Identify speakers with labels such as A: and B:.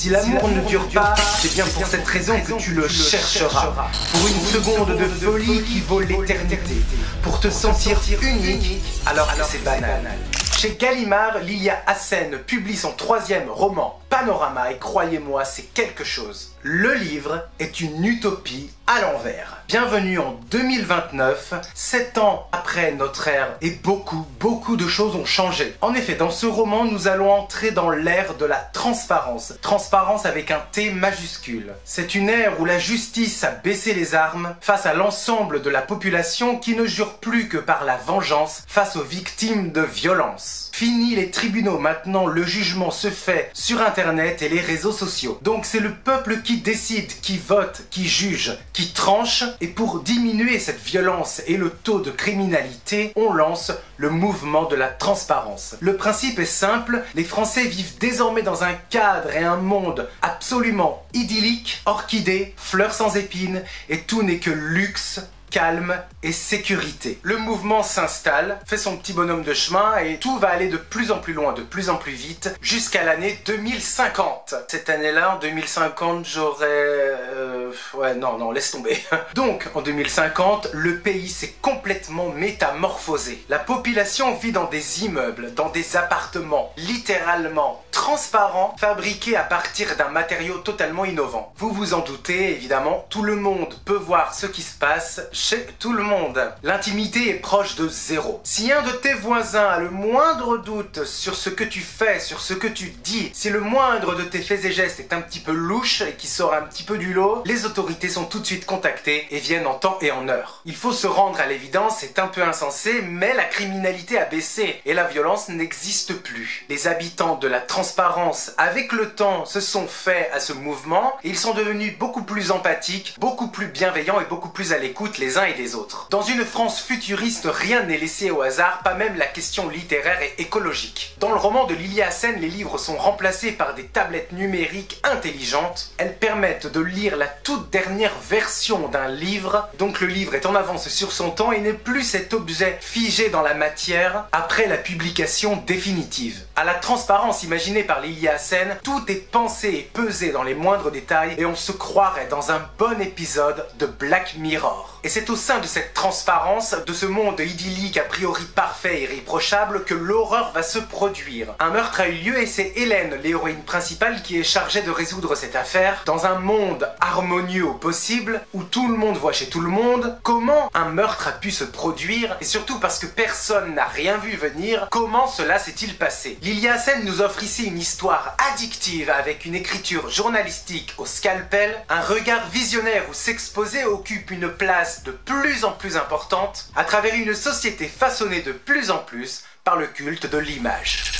A: Si l'amour ne dure pas, c'est bien pour cette raison que tu le chercheras. Pour une seconde de folie qui vaut l'éternité. Pour te sentir unique alors que c'est banal. Chez Gallimard, Lilia Hassen publie son 3e roman, Panorama, et croyez-moi, c'est quelque chose. Le livre est une utopie à l'envers. Bienvenue en 2029, 7 ans après notre ère, et beaucoup de choses ont changé. En effet, dans ce roman, nous allons entrer dans l'ère de la transparence. Transparence avec un T majuscule. C'est une ère où la justice a baissé les armes face à l'ensemble de la population qui ne jure plus que par la vengeance face aux victimes de violences. Fini les tribunaux, maintenant le jugement se fait sur internet et les réseaux sociaux. Donc c'est le peuple qui décide, qui vote, qui juge, qui tranche, et pour diminuer cette violence et le taux de criminalité, on lance le mouvement de la transparence. Le principe est simple, les Français vivent désormais dans un cadre et un monde absolument idyllique, orchidée, fleurs sans épines, et tout n'est que luxe, calme et sécurité. Le mouvement s'installe, fait son petit bonhomme de chemin et tout va aller de plus en plus loin, de plus en plus vite, jusqu'à l'année 2050. Cette année-là, en 2050, j'aurais... Ouais, non, laisse tomber. Donc, en 2050, le pays s'est complètement métamorphosé. La population vit dans des immeubles, dans des appartements, littéralement transparents, fabriqués à partir d'un matériau totalement innovant. Vous vous en doutez, évidemment, tout le monde peut voir ce qui se passe chez tout le monde. L'intimité est proche de zéro. Si un de tes voisins a le moindre doute sur ce que tu fais, sur ce que tu dis, si le moindre de tes faits et gestes est un petit peu louche et qui sort un petit peu du lot, les autorités sont tout de suite contactées et viennent en temps et en heure. Il faut se rendre à l'évidence, c'est un peu insensé, mais la criminalité a baissé et la violence n'existe plus. Les habitants de la transparence, avec le temps, se sont faits à ce mouvement et ils sont devenus beaucoup plus empathiques, beaucoup plus bienveillants et beaucoup plus à l'écoute les uns et les autres. Dans une France futuriste, rien n'est laissé au hasard, pas même la question littéraire et écologique. Dans le roman de Lilia Hassen, les livres sont remplacés par des tablettes numériques intelligentes. Elles permettent de lire la toute dernière version d'un livre, donc le livre est en avance sur son temps et n'est plus cet objet figé dans la matière après la publication définitive. À la transparence imaginée par Lilia Hassen, tout est pensé et pesé dans les moindres détails et on se croirait dans un bon épisode de Black Mirror. Et c'est au sein de cette transparence, de ce monde idyllique a priori parfait et irréprochable, que l'horreur va se produire. Un meurtre a eu lieu et c'est Hélène, l'héroïne principale, qui est chargée de résoudre cette affaire. Dans un monde harmonieux au possible, où tout le monde voit chez tout le monde, comment un meurtre a pu se produire, et surtout parce que personne n'a rien vu venir, comment cela s'est-il passé? Lilia Hassen nous offre ici une histoire addictive avec une écriture journalistique au scalpel, un regard visionnaire où s'exposer occupe une place de plus en plus importante à travers une société façonnée de plus en plus par le culte de l'image.